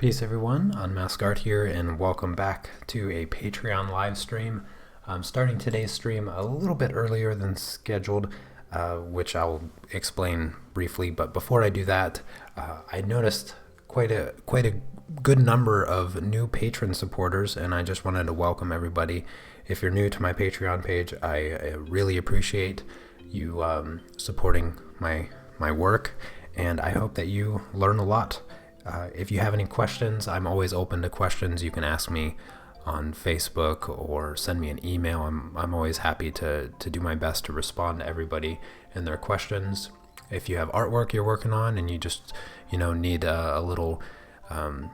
Peace everyone, Unmasked Art here, and welcome back to a Patreon live stream. I'm starting today's stream a little bit earlier than scheduled, which I'll explain briefly. But before I do that, I noticed quite a good number of new patron supporters, and I just wanted to welcome everybody. If you're new to my Patreon page, I really appreciate you supporting my work, and I hope that you learn a lot. If you have any questions, I'm always open to questions. You can ask me on Facebook or send me an email. I'm always happy to do my best to respond to everybody and their questions. If you have artwork you're working on and you just need a little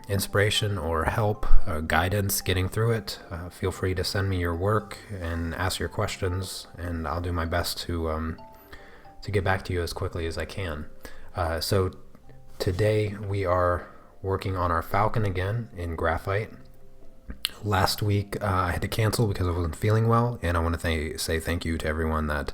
inspiration or help or guidance getting through it, feel free to send me your work and ask your questions, and I'll do my best to get back to you as quickly as I can. So today we are working on our Falcon again in Graphite. Last week I had to cancel because I wasn't feeling well, and I want to say thank you to everyone that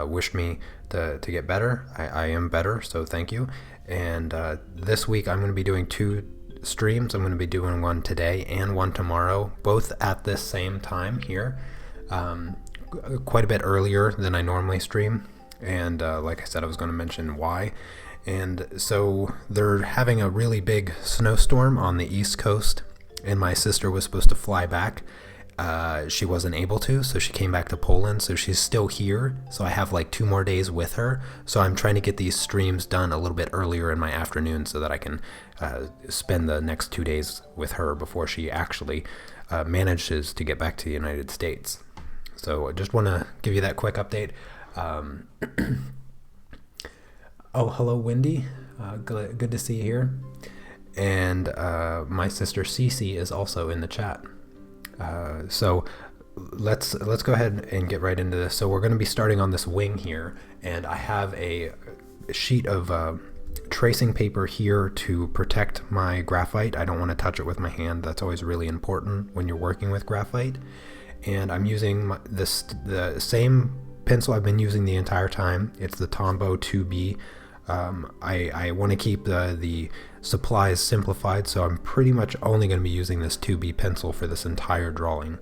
wished me to get better. I am better, so thank you. And this week I'm going to be doing two streams. I'm going to be doing one today and one tomorrow, both at this same time here, quite a bit earlier than I normally stream. And like I said, I was going to mention why. And so they're having a really big snowstorm on the East Coast, and my sister was supposed to fly back. She wasn't able to, so she came back to Poland, so she's still here. So I have like 2 more days with her. So I'm trying to get these streams done a little bit earlier in my afternoon so that I can spend the next 2 days with her before she actually manages to get back to the United States. So I just want to give you that quick update. Oh, hello, Wendy. Good to see you here. And my sister Cece is also in the chat. So let's go ahead and get right into this. So we're going to be starting on this wing here, and I have a sheet of tracing paper here to protect my graphite. I don't want to touch it with my hand. That's always really important when you're working with graphite. And I'm using the same pencil I've been using the entire time. It's the Tombow 2B. I want to keep the supplies simplified, so I'm pretty much only going to be using this 2B pencil for this entire drawing.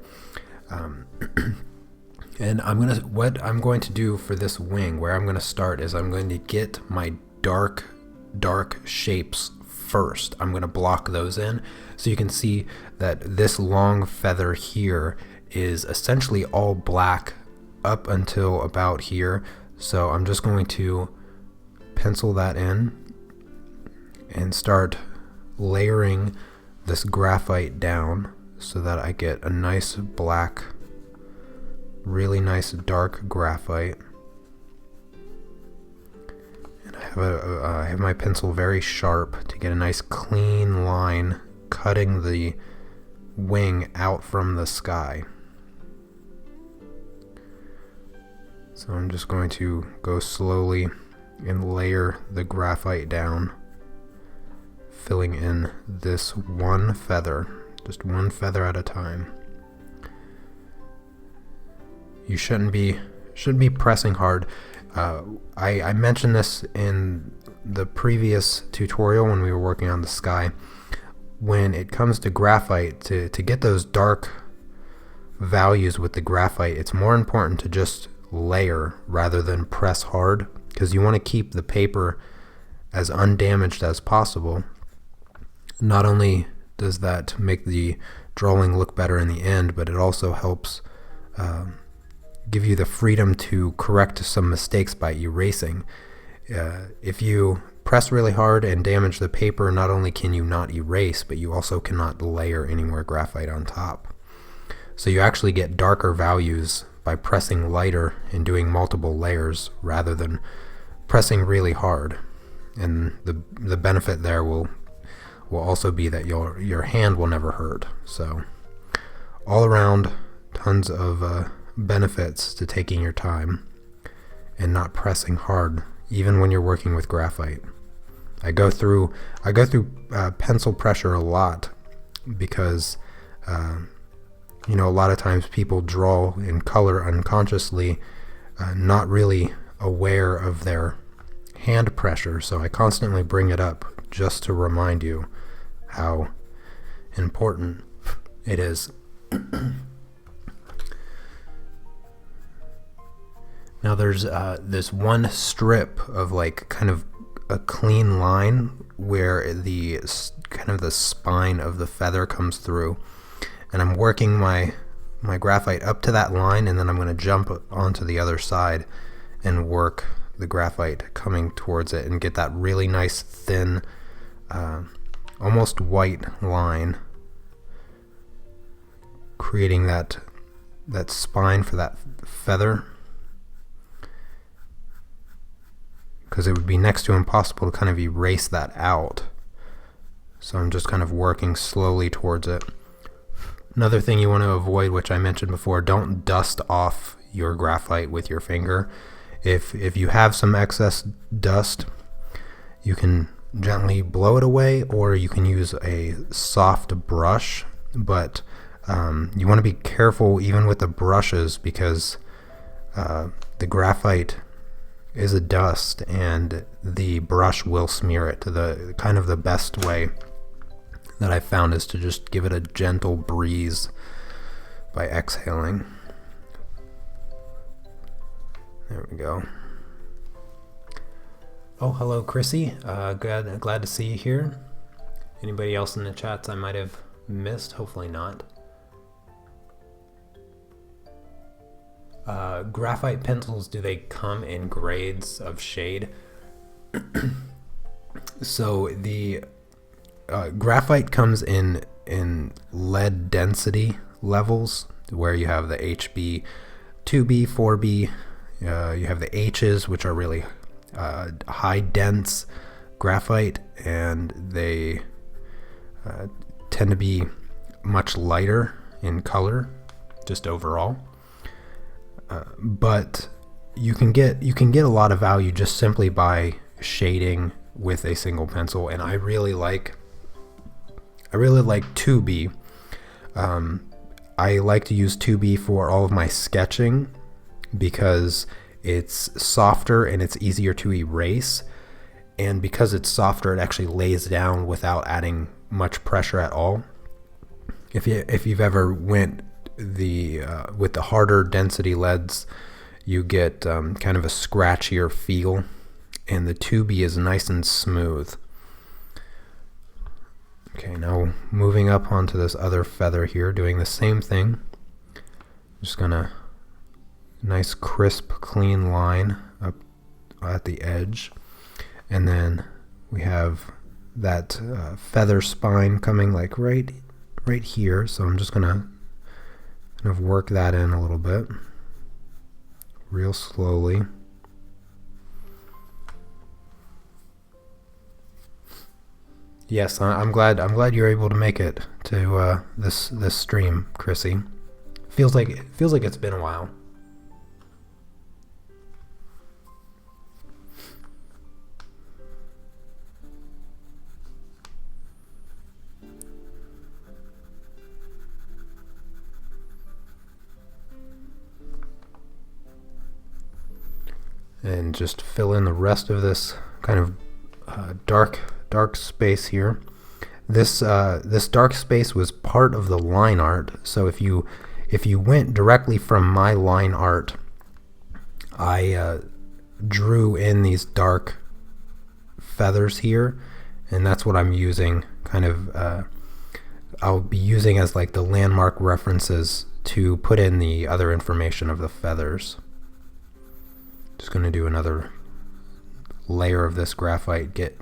And what I'm going to do for this wing, where I'm going to start, is I'm going to get my dark shapes first. I'm going to block those in, so you can see that this long feather here is essentially all black up until about here. So I'm just going to pencil that in and start layering this graphite down so that I get a nice black, really nice dark graphite. And I have my pencil very sharp to get a nice clean line cutting the wing out from the sky. So I'm just going to go slowly and layer the graphite down, filling in this one feather, just one feather at a time. You shouldn't be pressing hard. I mentioned this in the previous tutorial when we were working on the sky. When it comes to graphite, to get those dark values with the graphite, it's more important to just layer rather than press hard, because you want to keep the paper as undamaged as possible. Not only does that make the drawing look better in the end, but it also helps give you the freedom to correct some mistakes by erasing. If you press really hard and damage the paper, not only can you not erase, but you also cannot layer any more graphite on top. So you actually get darker values by pressing lighter and doing multiple layers rather than pressing really hard. And the benefit there will also be that your hand will never hurt. So all around, tons of benefits to taking your time and not pressing hard, even when you're working with graphite. I go through pencil pressure a lot because a lot of times people draw in color unconsciously, not really aware of their hand pressure. So I constantly bring it up just to remind you how important it is. Now there's this one strip of like kind of a clean line where the kind of the spine of the feather comes through, and I'm working my graphite up to that line, and then I'm going to jump onto the other side and work the graphite coming towards it and get that really nice thin almost white line, creating that spine for that feather, because it would be next to impossible to kind of erase that out. So I'm just kind of working slowly towards it. Another thing you want to avoid, which I mentioned before, don't dust off your graphite with your finger. If you have some excess dust, you can gently blow it away, or you can use a soft brush, but you want to be careful even with the brushes, because the graphite is a dust and the brush will smear it. The kind of the best way that I found is to just give it a gentle breeze by exhaling. There we go. Oh, hello, Chrissy. Glad to see you here. Anybody else in the chats I might have missed? Hopefully not. Graphite pencils, do they come in grades of shade? So the graphite comes in lead density levels, where you have the HB, 2B, 4B. You have the H's, which are really high dense graphite, and they tend to be much lighter in color, just overall. But you can get a lot of value just simply by shading with a single pencil, and I really like 2B. I like to use 2B for all of my sketching because it's softer and it's easier to erase, and because it's softer, it actually lays down without adding much pressure at all. If you've ever went with the harder density leads, you get kind of a scratchier feel, and the 2B is nice and smooth. Okay, now moving up onto this other feather here, doing the same thing. Just gonna nice crisp clean line up at the edge, and then we have that feather spine coming like right here, so I'm just gonna kind of work that in a little bit, real slowly. Yes, I'm glad you're able to make it to this stream, Chrissy. Feels like it's been a while. And just fill in the rest of this kind of dark space here. This dark space was part of the line art, so if you went directly from my line art, I drew in these dark feathers here, and that's what I'm using, kind of I'll be using as like the landmark references to put in the other information of the feathers. Just going to do another layer of this graphite, get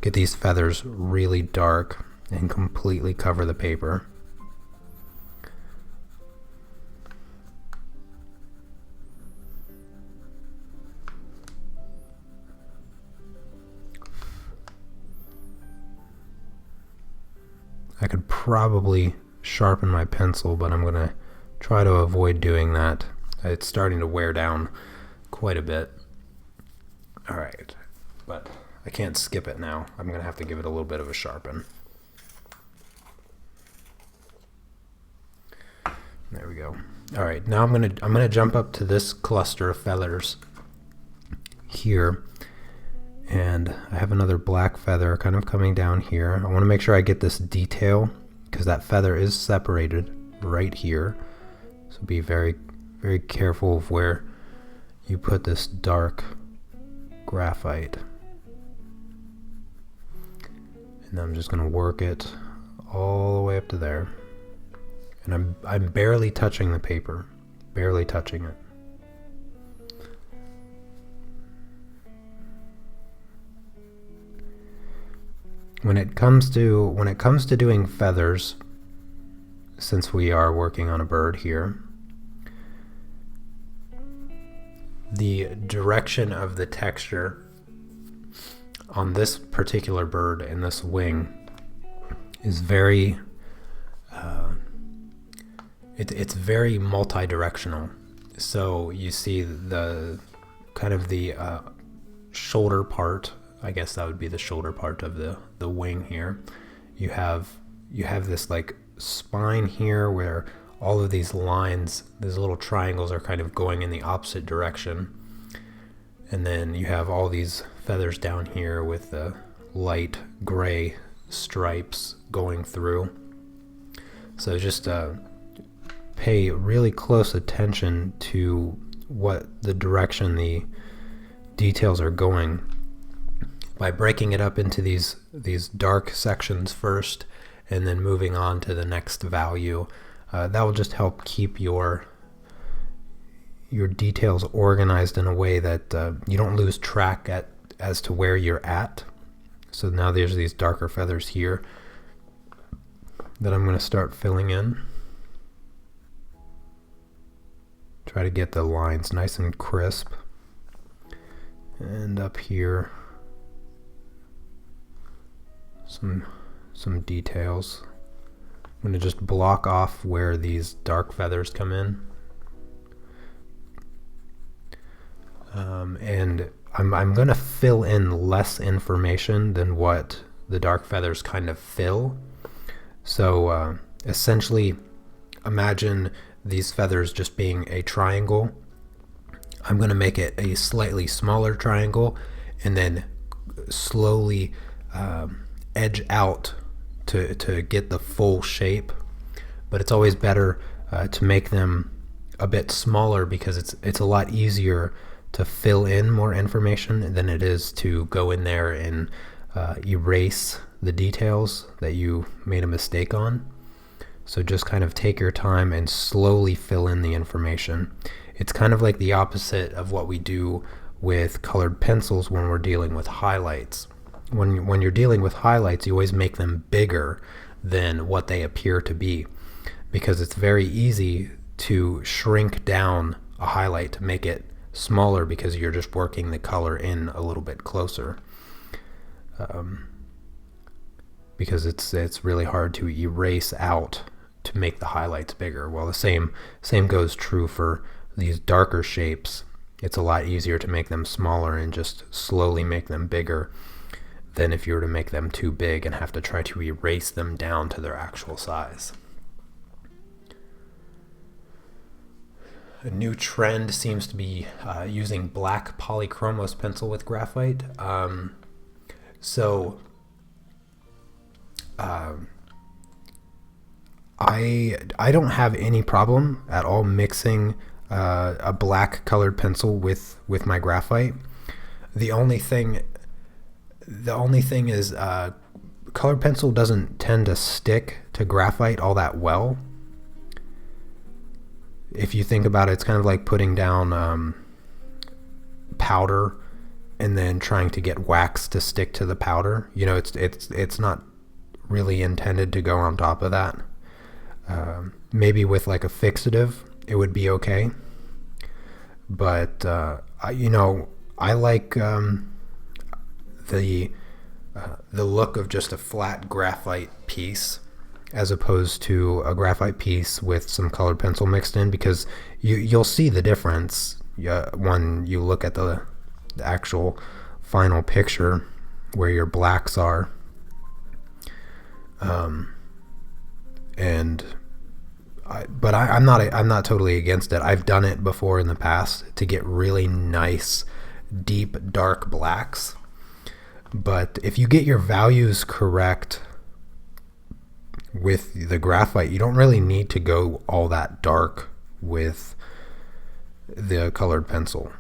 these feathers really dark and completely cover the paper. I could probably sharpen my pencil, but I'm going to try to avoid doing that. It's starting to wear down quite a bit. Alright, but I can't skip it now. I'm going to have to give it a little bit of a sharpen. There we go. Alright, now I'm gonna jump up to this cluster of feathers here, and I have another black feather kind of coming down here. I want to make sure I get this detail because that feather is separated right here. So be very, very careful of where you put this dark graphite. And I'm just going to work it all the way up to there. And I'm barely touching the paper, barely touching it. When it comes to doing feathers, since we are working on a bird here, the direction of the texture on this particular bird and this wing is very it's very multi-directional. So you see the kind of the shoulder part, I guess that would be the shoulder part of the wing here. You have this like spine here where all of these lines, these little triangles, are kind of going in the opposite direction. And then you have all these feathers down here with the light gray stripes going through. So just pay really close attention to what the direction the details are going by breaking it up into these dark sections first and then moving on to the next value. That will just help keep your details organized in a way that you don't lose track as to where you're at. So now there's these darker feathers here that I'm going to start filling in. Try to get the lines nice and crisp. And up here, some details. I'm going to just block off where these dark feathers come in. And I'm going to fill in less information than what the dark feathers kind of fill. So essentially, imagine these feathers just being a triangle. I'm going to make it a slightly smaller triangle and then slowly edge out to get the full shape. But it's always better to make them a bit smaller because it's a lot easier to fill in more information than it is to go in there and erase the details that you made a mistake on. So just kind of take your time and slowly fill in the information. It's kind of like the opposite of what we do with colored pencils when we're dealing with highlights. When you're dealing with highlights, you always make them bigger than what they appear to be, because it's very easy to shrink down a highlight to make it smaller because you're just working the color in a little bit closer. Because it's really hard to erase out to make the highlights bigger. Well, the same goes true for these darker shapes. It's a lot easier to make them smaller and just slowly make them bigger than if you were to make them too big and have to try to erase them down to their actual size. A new trend seems to be using black polychromos pencil with graphite. I don't have any problem at all mixing a black colored pencil with my graphite. The only thing is colored pencil doesn't tend to stick to graphite all that well. If you think about it, it's kind of like putting down powder and then trying to get wax to stick to the powder. You know, it's not really intended to go on top of that. Maybe with like a fixative, it would be okay. But I like the look of just a flat graphite piece as opposed to a graphite piece with some colored pencil mixed in, because you'll see the difference when you look at the actual final picture where your blacks are. But I'm not totally against it. I've done it before in the past to get really nice, deep, dark blacks. But if you get your values correct with the graphite, you don't really need to go all that dark with the colored pencil.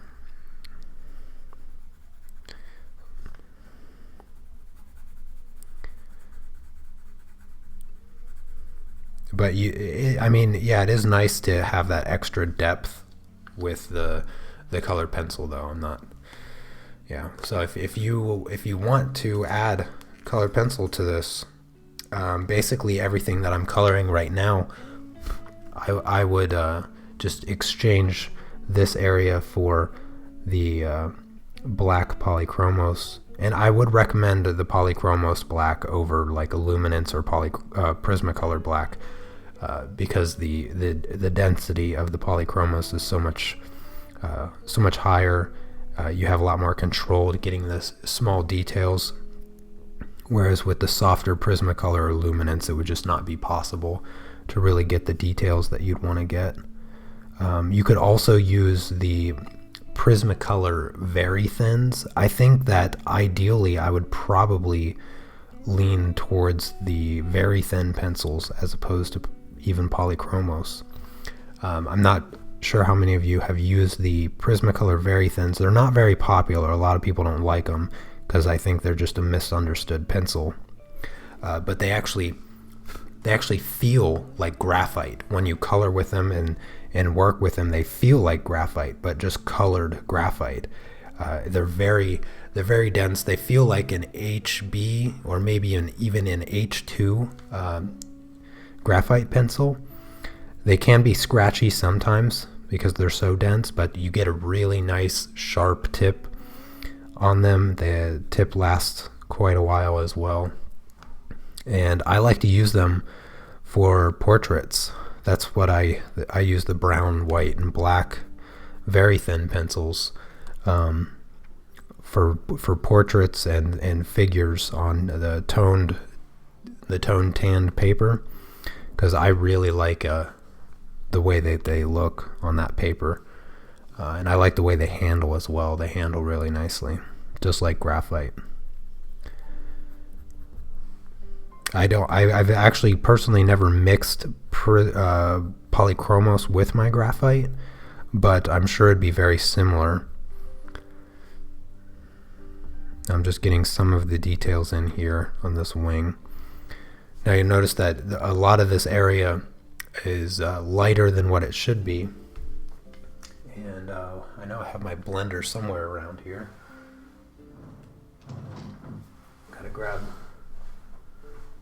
But I mean, yeah, it is nice to have that extra depth with the colored pencil, though. I'm not, yeah. So if you want to add colored pencil to this, basically everything that I'm coloring right now, I would just exchange this area for the black polychromos. And I would recommend the polychromos black over like a luminance or Prismacolor black, because the density of the polychromos is so much higher. You have a lot more control to getting the small details, whereas with the softer Prismacolor or luminance, it would just not be possible to really get the details that you'd want to get. You could also use the Prismacolor very thins. I think that ideally I would probably lean towards the very thin pencils as opposed to even polychromos. I'm not sure how many of you have used the Prismacolor very thins. They're not very popular. A lot of people don't like them because I think they're just a misunderstood pencil. But they actually feel like graphite when you color with them and work with them. They feel like graphite, but just colored graphite. They're very dense. They feel like an HB or maybe even an H2 graphite pencil. They can be scratchy sometimes because they're so dense, but you get a really nice sharp tip on them. The tip lasts quite a while as well. And I like to use them for portraits. That's what I use, the brown, white, and black very thin pencils for portraits and figures on the toned tanned paper, because I really like the way that they look on that paper, and I like the way they handle as well. They handle really nicely, just like graphite. I've actually personally never mixed polychromos with my graphite, but I'm sure it'd be very similar. I'm just getting some of the details in here on this wing. Now you notice that a lot of this area is lighter than what it should be. And I know I have my blender somewhere around here. Gotta grab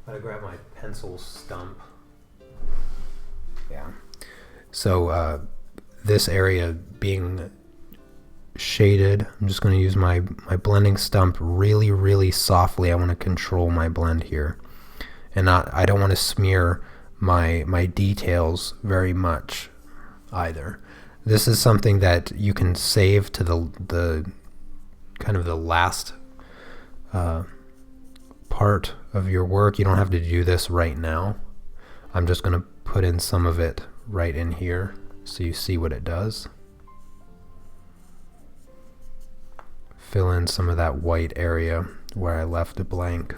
my pencil stump. Yeah. So this area being shaded, I'm just going to use my blending stump really, really softly. I want to control my blend here, and I don't want to smear my details very much either. This is something that you can save to the kind of the last part of your work. You don't have to do this right now. I'm just going to put in some of it right in here so you see what it does. Fill in some of that white area where I left it blank.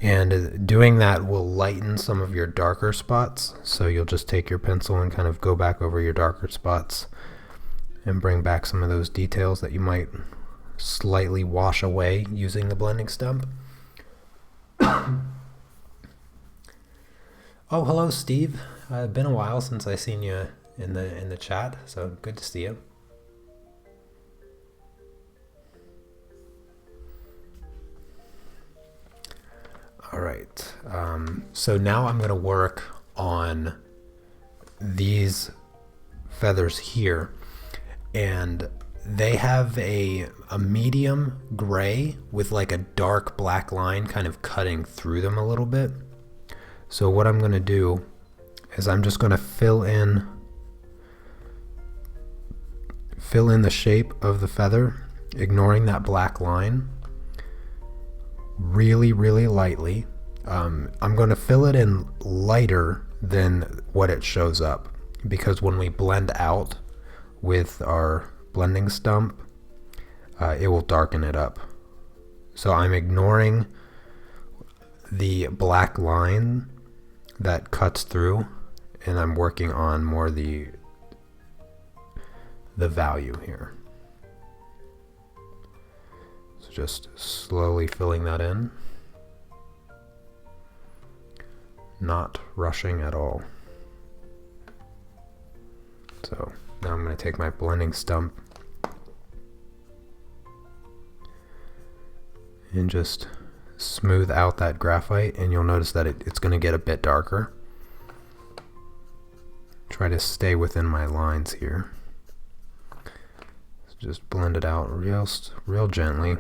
And doing that will lighten some of your darker spots. So you'll just take your pencil and kind of go back over your darker spots and bring back some of those details that you might slightly wash away using the blending stump. Oh, hello, Steve. It's been a while since I seen you in the chat, so good to see you. All right. So now I'm going to work on these feathers here, and they have a medium gray with like a dark black line kind of cutting through them a little bit. So what I'm going to do is I'm just going to fill in the shape of the feather, ignoring that black line, really, really lightly. I'm going to fill it in lighter than what it shows up, because when we blend out with our blending stump, it will darken it up. So I'm ignoring the black line that cuts through, and I'm working on more the value here. So just slowly filling that in, not rushing at all. So now I'm going to take my blending stump and just smooth out that graphite, and you'll notice that it's going to get a bit darker. Try to stay within my lines here. So just blend it out real gently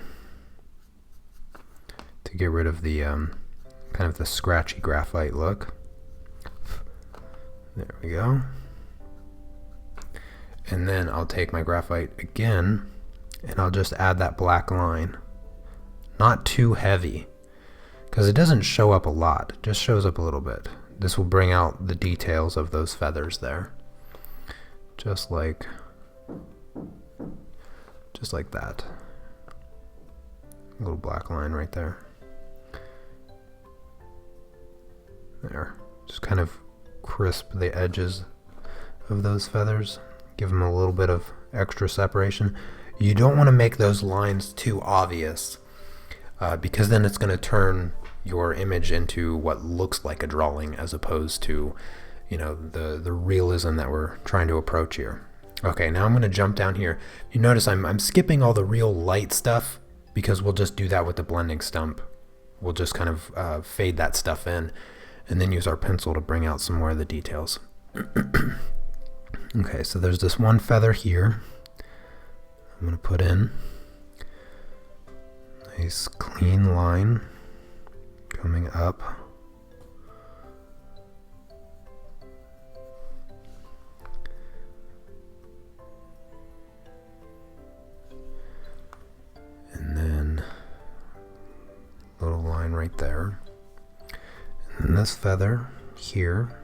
to get rid of the kind of the scratchy graphite look. There we go. And then I'll take my graphite again and I'll just add that black line. Not too heavy, because it doesn't show up a lot, it just shows up a little bit. This will bring out the details of those feathers there. Just like that. A little black line right there. There. Just kind of crisp the edges of those feathers. Give them a little bit of extra separation. You don't want to make those lines too obvious, because then it's going to turn your image into what looks like a drawing as opposed to, you know, the realism that we're trying to approach here. Okay, now I'm going to jump down here. You notice I'm skipping all the real light stuff because we'll just do that with the blending stump. We'll just kind of fade that stuff in and then use our pencil to bring out some more of the details. Okay, so there's this one feather here. I'm going to put in a nice clean line coming up. And then a little line right there. And this feather here.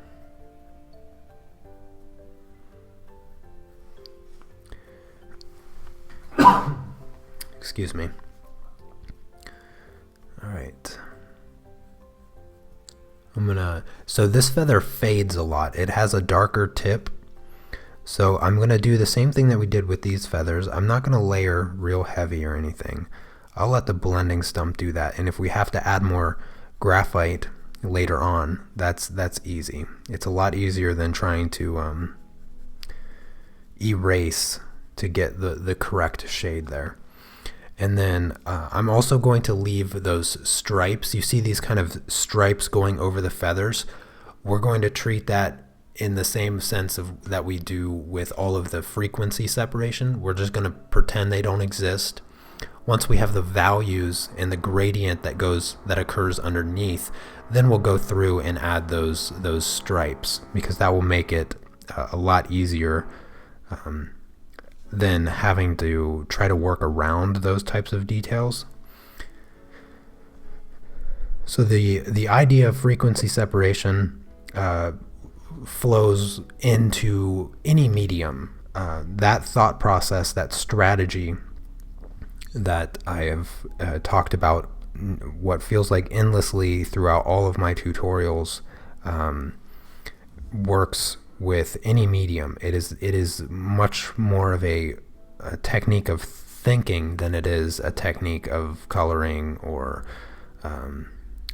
Excuse me. All right. So this feather fades a lot. It has a darker tip. So I'm going to do the same thing that we did with these feathers. I'm not going to layer real heavy or anything. I'll let the blending stump do that. And if we have to add more graphite later on, that's easy. It's a lot easier than trying to erase to get the correct shade there. And then I'm also going to leave those stripes. You see these kind of stripes going over the feathers. We're going to treat that in the same sense of that we do with all of the frequency separation. We're just going to pretend they don't exist. Once we have the values and the gradient that occurs underneath, then we'll go through and add those stripes, because that will make it a lot easier than having to try to work around those types of details. So the idea of frequency separation flows into any medium. That thought process, that strategy that I have talked about, what feels like endlessly throughout all of my tutorials, works with any medium. It is much more of a technique of thinking than it is a technique of coloring or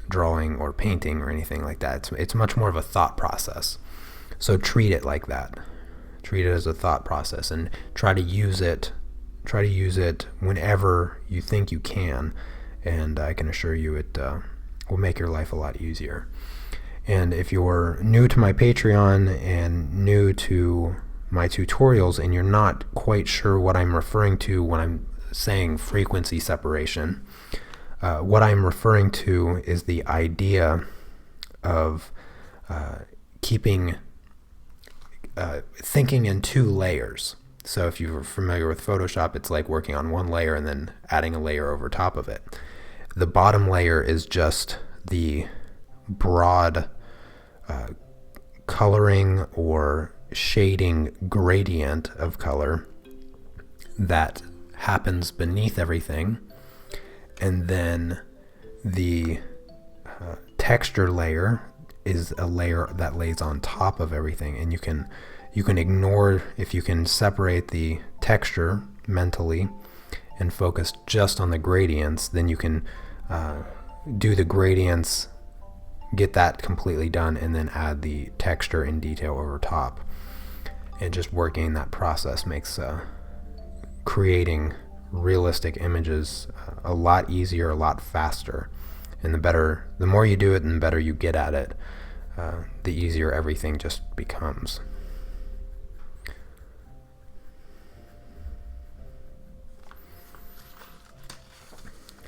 drawing or painting or anything like that. It's much more of a thought process. So treat it like that. Treat it as a thought process and try to use it whenever you think you can, and I can assure you it will make your life a lot easier. And if you're new to my Patreon and new to my tutorials and you're not quite sure what I'm referring to when I'm saying frequency separation, what I'm referring to is the idea of thinking in two layers. So if you're familiar with Photoshop, it's like working on one layer and then adding a layer over top of it. The bottom layer is just the broad coloring or shading gradient of color that happens beneath everything. and then the texture layer is a layer that lays on top of everything, and you can ignore, if you can separate the texture mentally and focus just on the gradients, then you can do the gradients, get that completely done, and then add the texture and detail over top. And just working that process makes creating realistic images a lot easier, a lot faster. And the more you do it and the better you get at it, the easier everything just becomes.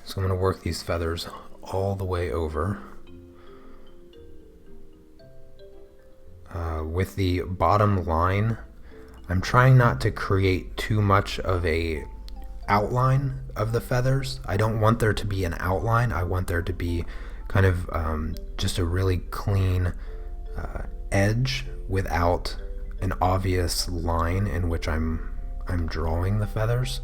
So I'm going to work these feathers all the way over. With the bottom line, I'm trying not to create too much of a outline of the feathers. I don't want there to be an outline. I want there to be kind of just a really clean edge without an obvious line in which I'm drawing the feathers.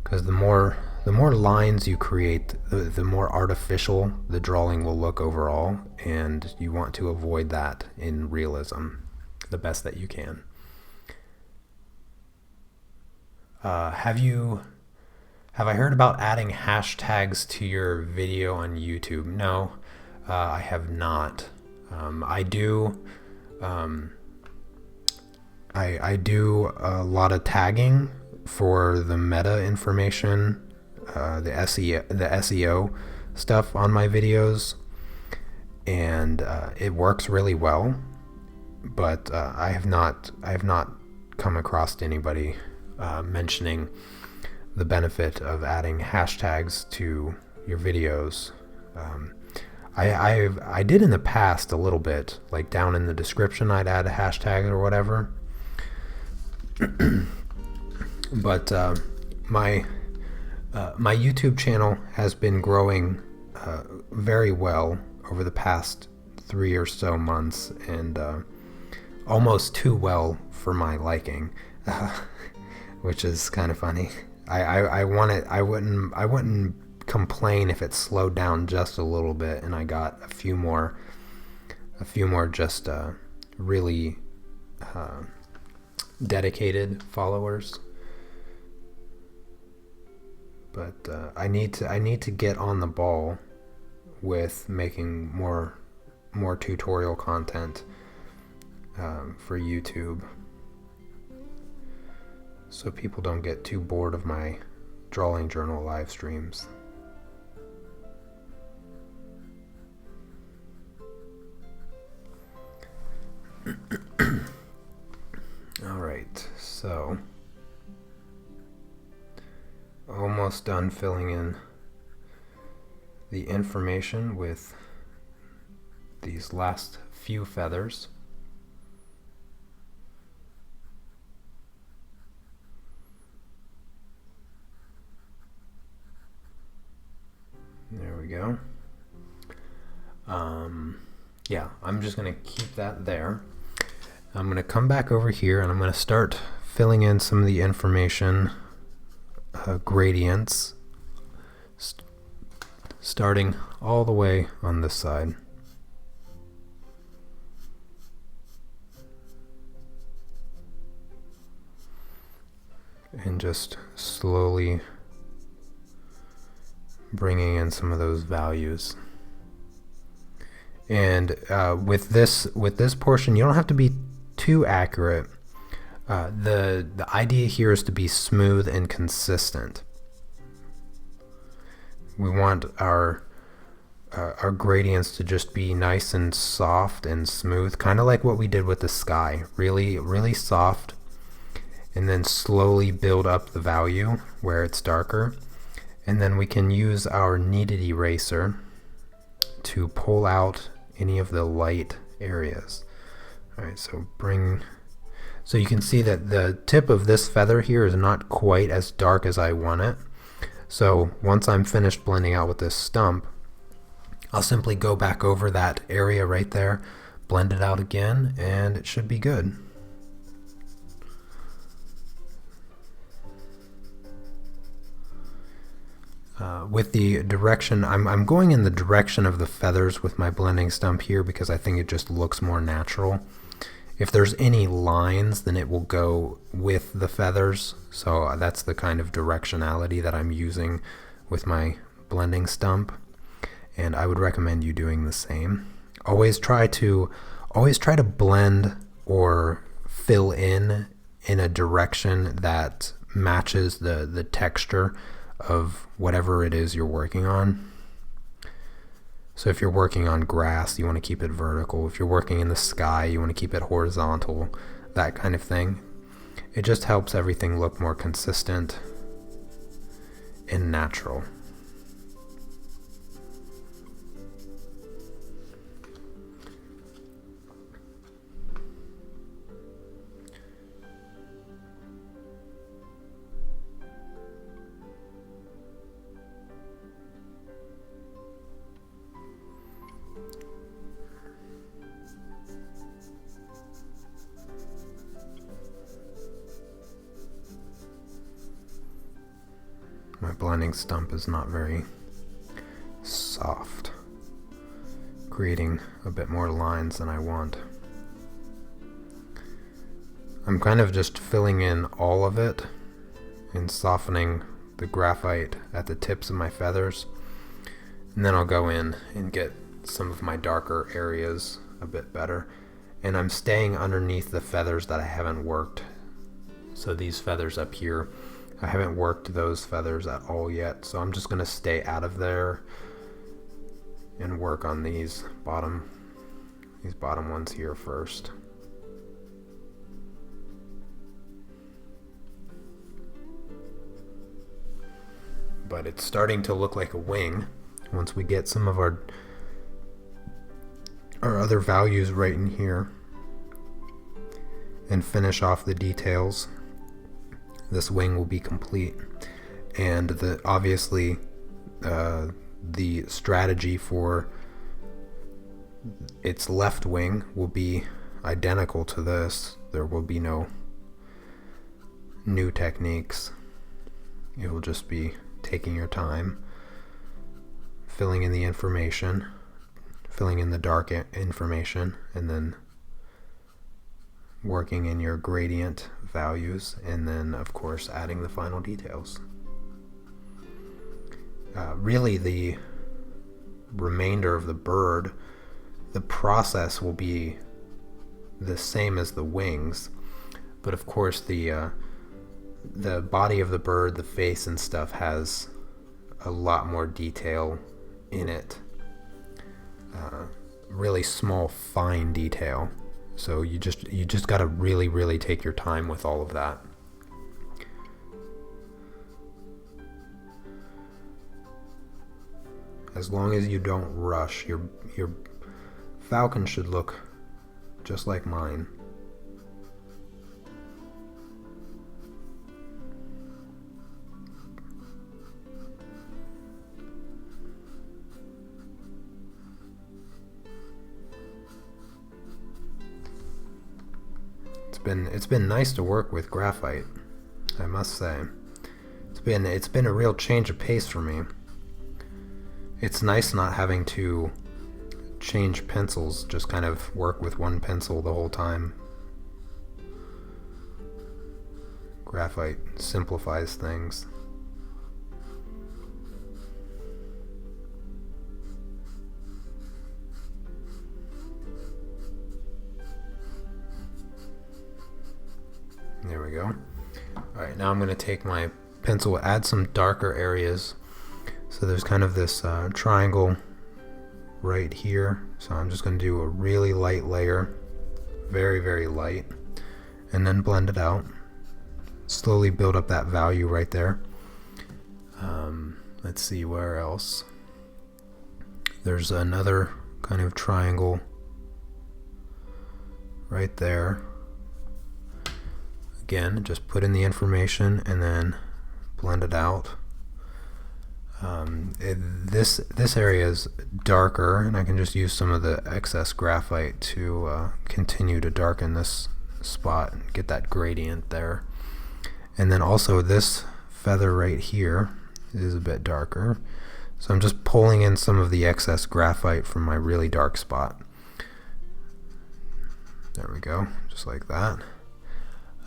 Because the more lines you create, the more artificial the drawing will look overall, and you want to avoid that in realism the best that you can. Have I heard about adding hashtags to your video on YouTube? No, I have not. I do a lot of tagging for the meta information, the SEO stuff on my videos, and it works really well. But I have not come across anybody mentioning the benefit of adding hashtags to your videos. I did in the past a little bit, like down in the description I'd add a hashtag or whatever. But my YouTube channel has been growing very well over the past 3 or so months, and almost too well for my liking, which is kind of funny. I wouldn't complain if it slowed down just a little bit and I got a few more just really dedicated followers. But I need to get on the ball with making more tutorial content for YouTube, so people don't get too bored of my drawing journal live streams. All right, so almost done filling in the information with these last few feathers. There we go. Yeah, I'm just going to keep that there. I'm going to come back over here and I'm going to start filling in some of the information, gradients, starting all the way on this side. And just slowly bringing in some of those values. And with this portion, you don't have to be too accurate. The idea here is to be smooth and consistent. We want our gradients to just be nice and soft and smooth, kind of like what we did with the sky. Really, really soft, and then slowly build up the value where it's darker. And then we can use our kneaded eraser to pull out any of the light areas. Alright, so you can see that the tip of this feather here is not quite as dark as I want it. So once I'm finished blending out with this stump, I'll simply go back over that area right there, blend it out again, and it should be good. With the direction, I'm going in the direction of the feathers with my blending stump here because I think it just looks more natural. If there's any lines, then it will go with the feathers. So that's the kind of directionality that I'm using with my blending stump. And I would recommend you doing the same. Always try to blend or fill in a direction that matches the texture of whatever it is you're working on. So if you're working on grass, you want to keep it vertical. If you're working in the sky, you want to keep it horizontal, that kind of thing. It just helps everything look more consistent and natural. My blending stump is not very soft, creating a bit more lines than I want. I'm kind of just filling in all of it and softening the graphite at the tips of my feathers, and then I'll go in and get some of my darker areas a bit better. And I'm staying underneath the feathers that I haven't worked. So these feathers up here, I haven't worked those feathers at all yet, so I'm just going to stay out of there and work on these bottom ones here first. But it's starting to look like a wing once we get some of our other values right in here and finish off the details. This wing will be complete, and obviously the strategy for its left wing will be identical to this. There will be no new techniques. It will just be taking your time, filling in the information, filling in the dark information, and then working in your gradient values, and then of course adding the final details. Really, the remainder of the bird, the process will be the same as the wings, but of course the body of the bird, the face and stuff, has a lot more detail in it, really small, fine detail. So you just got to really take your time with all of that. As long as you don't rush, your falcon should look just like mine. It's been nice to work with graphite, I must say. It's been a real change of pace for me. It's nice not having to change pencils, just kind of work with one pencil the whole time. Graphite simplifies things. There we go. Alright, now I'm going to take my pencil, add some darker areas. So there's kind of this triangle right here. So I'm just going to do a really light layer, very light, and then blend it out. Slowly build up that value right there. Let's see where else. There's another kind of triangle right there. Again, just put in the information and then blend it out. This area is darker, and I can just use some of the excess graphite to continue to darken this spot and get that gradient there. And then also this feather right here, is a bit darker. So I'm just pulling in some of the excess graphite from my really dark spot. There we go, just like that.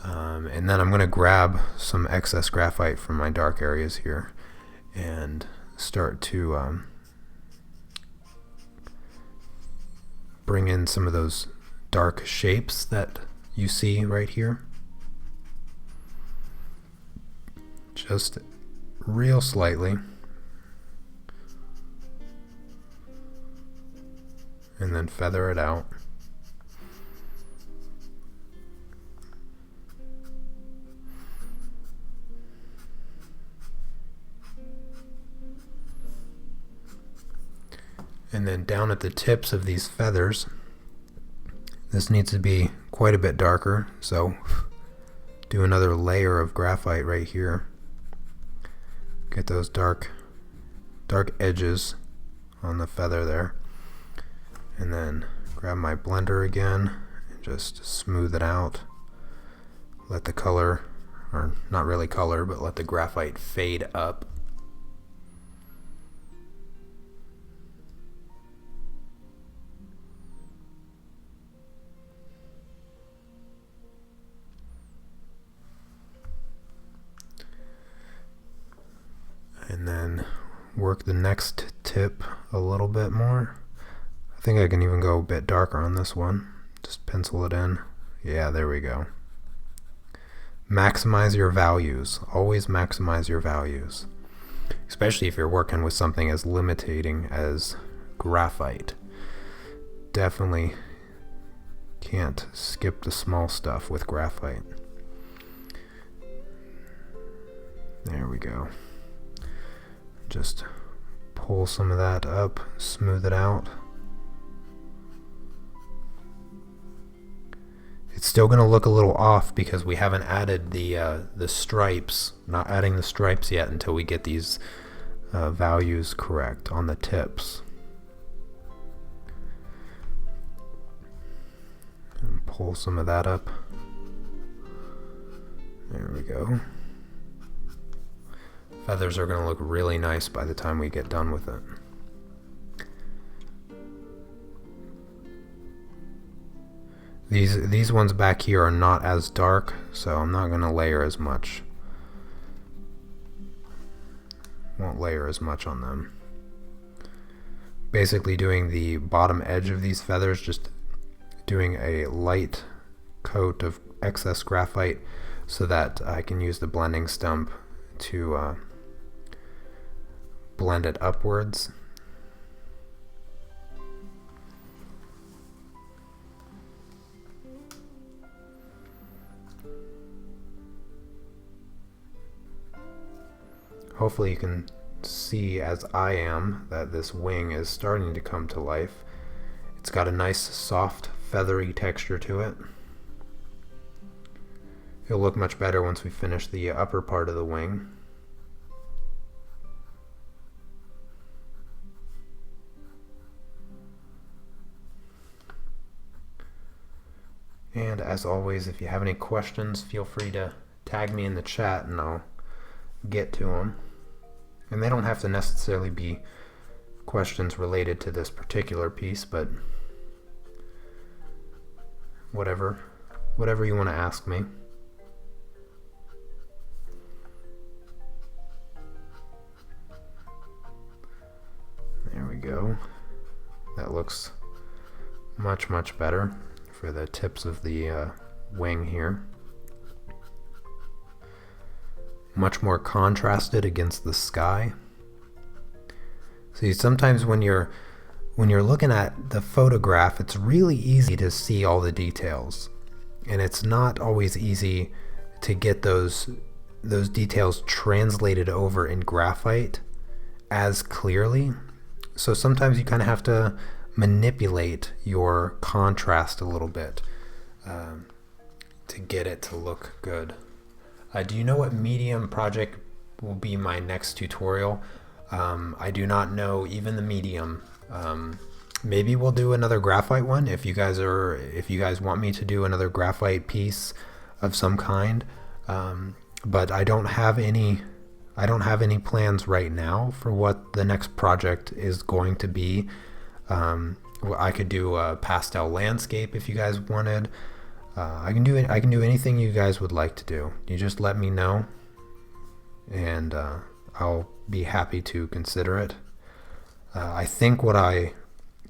And then I'm going to grab some excess graphite from my dark areas here and start to bring in some of those dark shapes that you see right here. Just real slightly. And then feather it out. And then down at the tips of these feathers, this needs to be quite a bit darker, so do another layer of graphite right here. Get those dark edges on the feather there. And then grab my blender again and just smooth it out. Let the color, or not really color, but let the graphite fade up. And then work the next tip a little bit more. I think I can even go a bit darker on this one. Just pencil it in. Yeah, there we go. Maximize your values. Always maximize your values. Especially if you're working with something as limiting as graphite. Definitely can't skip the small stuff with graphite. There we go. Just pull some of that up, smooth it out. It's still going to look a little off because we haven't added the stripes. Not adding the stripes yet until we get these values correct on the tips. And pull some of that up. There we go. Feathers are going to look really nice by the time we get done with it. These ones back here are not as dark, so I'm not going to layer as much. Won't layer as much on them. Basically doing the bottom edge of these feathers, just doing a light coat of excess graphite so that I can use the blending stump to blend it upwards. Hopefully you can see, as I am, that this wing is starting to come to life. It's got a nice soft feathery texture to it. It'll look much better once we finish the upper part of the wing. And as always, if you have any questions, feel free to tag me in the chat and I'll get to them. And they don't have to necessarily be questions related to this particular piece, but whatever you want to ask me. There we go. That looks much better for the tips of the wing here. Much more contrasted against the sky. See, sometimes when you're looking at the photograph, it's really easy to see all the details, and it's not always easy to get those details translated over in graphite as clearly. So sometimes you kind of have to manipulate your contrast a little bit to get it to look good. Do you know what medium project will be my next tutorial? I do not know even the medium. Maybe we'll do another graphite one if you guys want me to do another graphite piece of some kind. But I don't have any I don't have any plans right now for what the next project is going to be. I could do a pastel landscape if you guys wanted. I can do anything you guys would like to do. You just let me know, and I'll be happy to consider it. I think what I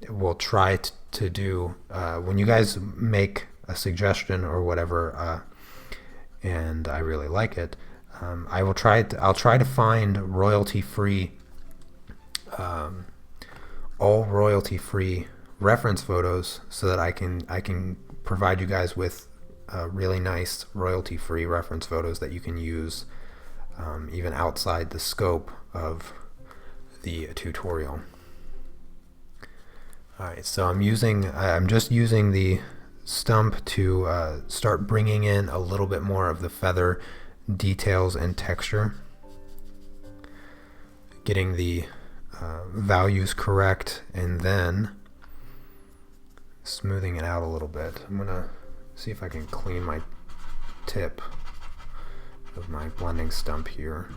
will try to do when you guys make a suggestion or whatever, and I really like it, I'll try to find royalty-free, all royalty-free reference photos, so that I can provide you guys with really nice royalty-free reference photos that you can use even outside the scope of the tutorial. Alright, so I'm just using the stump to start bringing in a little bit more of the feather details and texture, getting the values correct, and then smoothing it out a little bit. I'm gonna see if I can clean my tip of my blending stump here.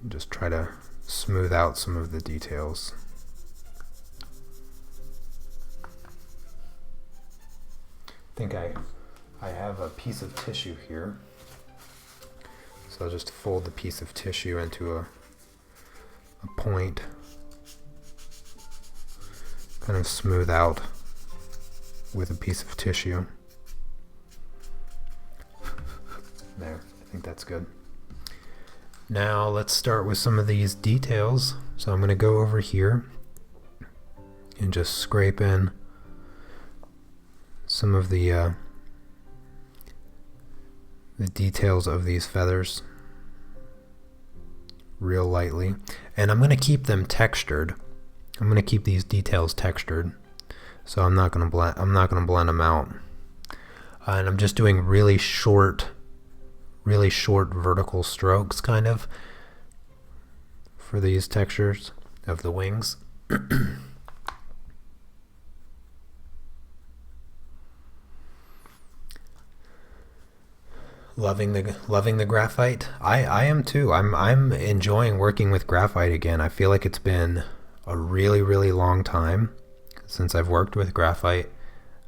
Just try to smooth out some of the details. I think I have a piece of tissue here, so I'll just fold the piece of tissue into a point, kind of smooth out with a piece of tissue. There, I think that's good. Now let's start with some of these details. So I'm going to go over here and just scrape in some of the details of these feathers real lightly, and I'm going to keep them textured. I'm going to keep these details textured, so I'm not going to blend them out. And I'm just doing really short vertical strokes, kind of, for these textures of the wings. Loving the graphite. I am too. I'm enjoying working with graphite again. I feel like it's been a really long time since I've worked with graphite,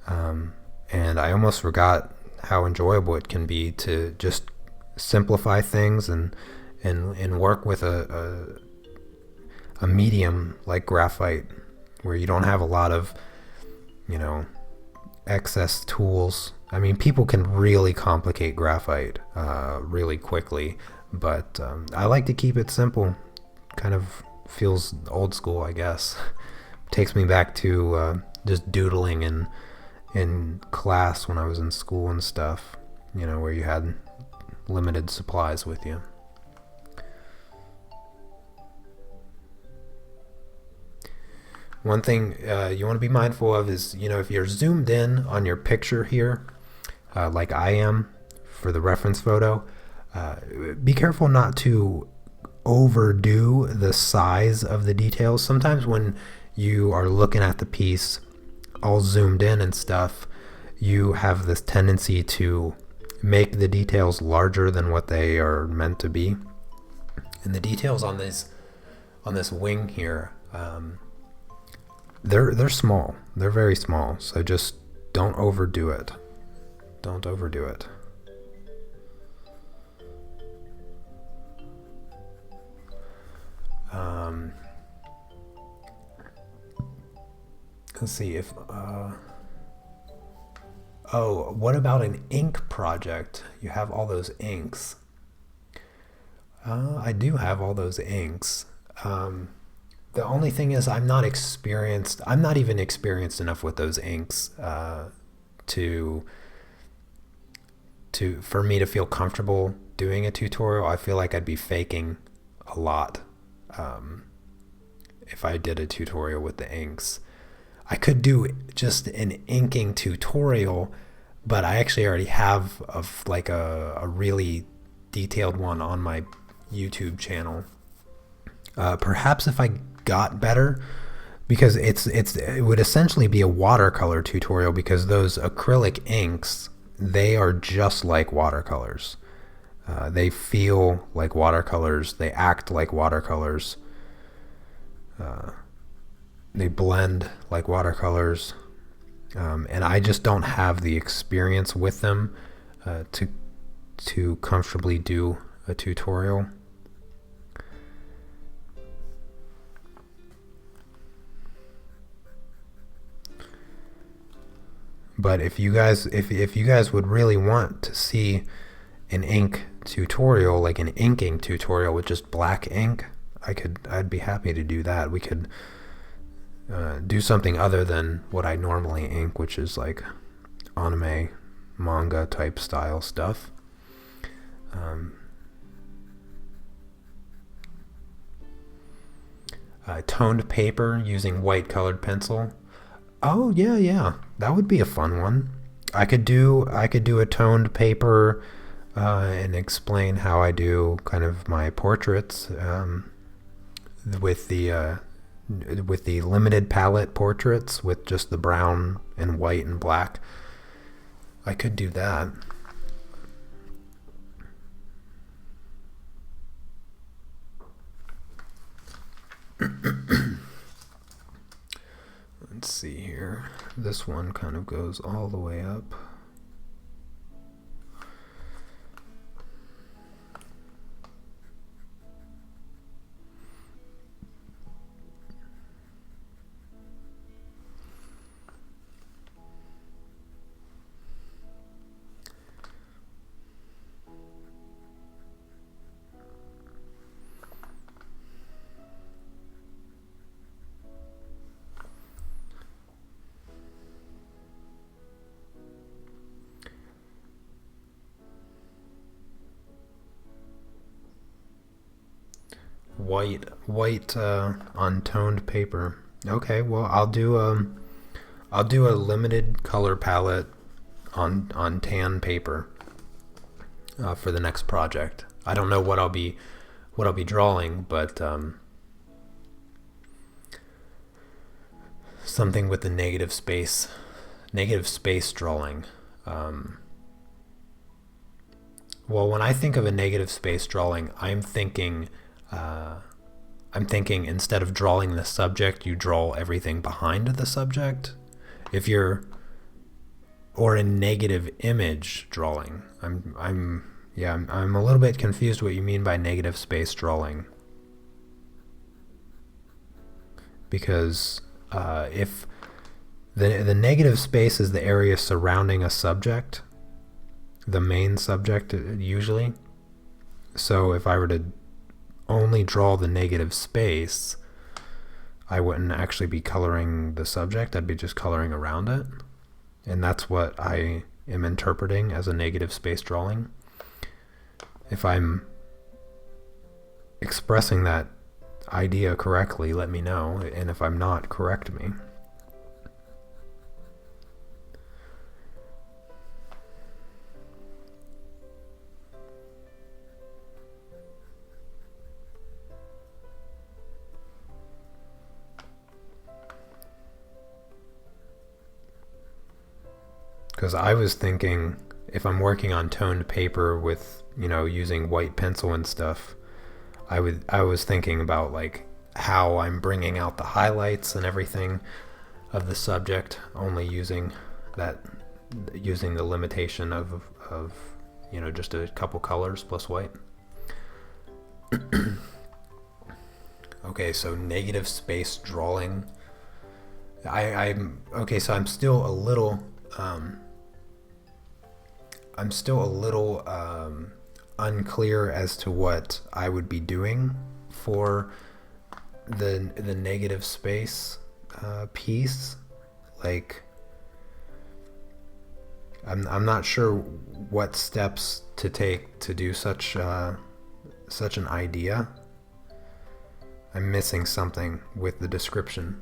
and I almost forgot how enjoyable it can be to just simplify things and work with a medium like graphite, where you don't have a lot of, excess tools. I mean, people can really complicate graphite really quickly, but I like to keep it simple. Kind of feels old school, I guess. Takes me back to just doodling in class when I was in school and stuff, where you had limited supplies with you. One thing you want to be mindful of is, if you're zoomed in on your picture here, like I am for the reference photo, be careful not to overdo the size of the details. Sometimes when you are looking at the piece all zoomed in and stuff, you have this tendency to make the details larger than what they are meant to be. And the details on this wing here, they're small. They're very small. So just don't overdo it. Don't overdo it. Let's see if oh, what about an ink project? You have all those inks. I do have all those inks. The only thing is I'm not even experienced enough with those inks for me to feel comfortable doing a tutorial. I feel like I'd be faking a lot if I did a tutorial with the inks. I could do just an inking tutorial, but I actually already have a really detailed one on my YouTube channel. Perhaps if I got better, because it would essentially be a watercolor tutorial, because those acrylic inks, they are just like watercolors. They feel like watercolors. They act like watercolors. They blend like watercolors. And I just don't have the experience with them to comfortably do a tutorial. But if you guys would really want to see an ink tutorial, like an inking tutorial with just black ink, I'd be happy to do that. We could do something other than what I normally ink, which is like anime, manga type style stuff. Toned paper using white colored pencil. Oh yeah, that would be a fun one. I could do a toned paper and explain how I do kind of my portraits with the limited palette portraits with just the brown and white and black. I could do that. Let's see here. This one kind of goes all the way up. White on toned paper. Okay, well I'll do a limited color palette on tan paper for the next project. I don't know what I'll be drawing, but something with the negative space drawing. Well, when I think of a negative space drawing, I'm thinking instead of drawing the subject, you draw everything behind the subject. Or a negative image drawing. I'm a little bit confused what you mean by negative space drawing. Because if the negative space is the area surrounding a subject, the main subject usually. So if I were to only draw the negative space, I wouldn't actually be coloring the subject. I'd be just coloring around it. And that's what I am interpreting as a negative space drawing. If I'm expressing that idea correctly, let me know. And if I'm not, correct me. Because I was thinking, if I'm working on toned paper with, using white pencil and stuff, I was thinking about like how I'm bringing out the highlights and everything of the subject, only using the limitation of just a couple colors plus white. Okay, so negative space drawing. So I'm still a little unclear as to what I would be doing for the negative space piece. Like, I'm not sure what steps to take to do such an idea. I'm missing something with the description.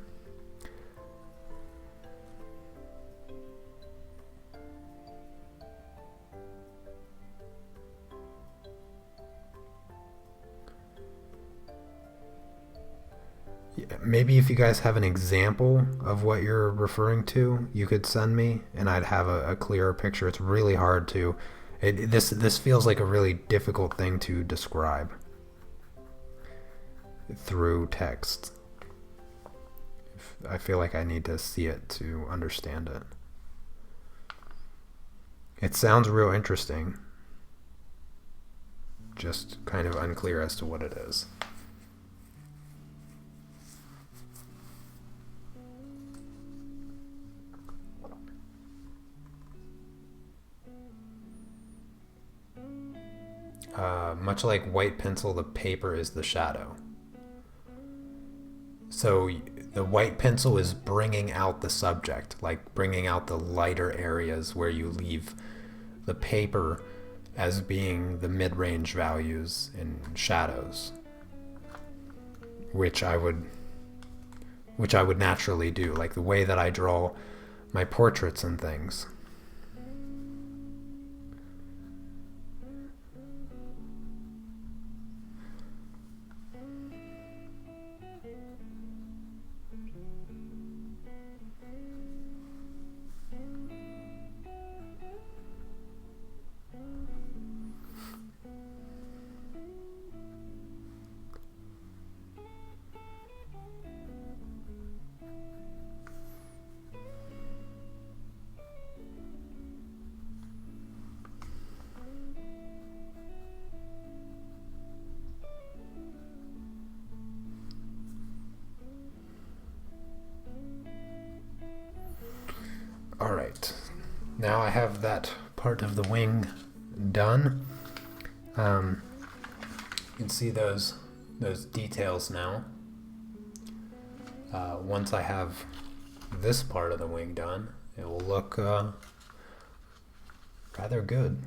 Maybe if you guys have an example of what you're referring to, you could send me and I'd have a clearer picture. It's really hard to This feels like a really difficult thing to describe through text. I feel like I need to see it to understand it. It sounds real interesting, just kind of unclear as to what it is. Much like white pencil, the paper is the shadow. So the white pencil is bringing out the subject, like bringing out the lighter areas, where you leave the paper as being the mid-range values and shadows, which I would naturally do, like the way that I draw my portraits and things. Alright, now I have that part of the wing done. You can see those details now. Once I have this part of the wing done, it will look rather good.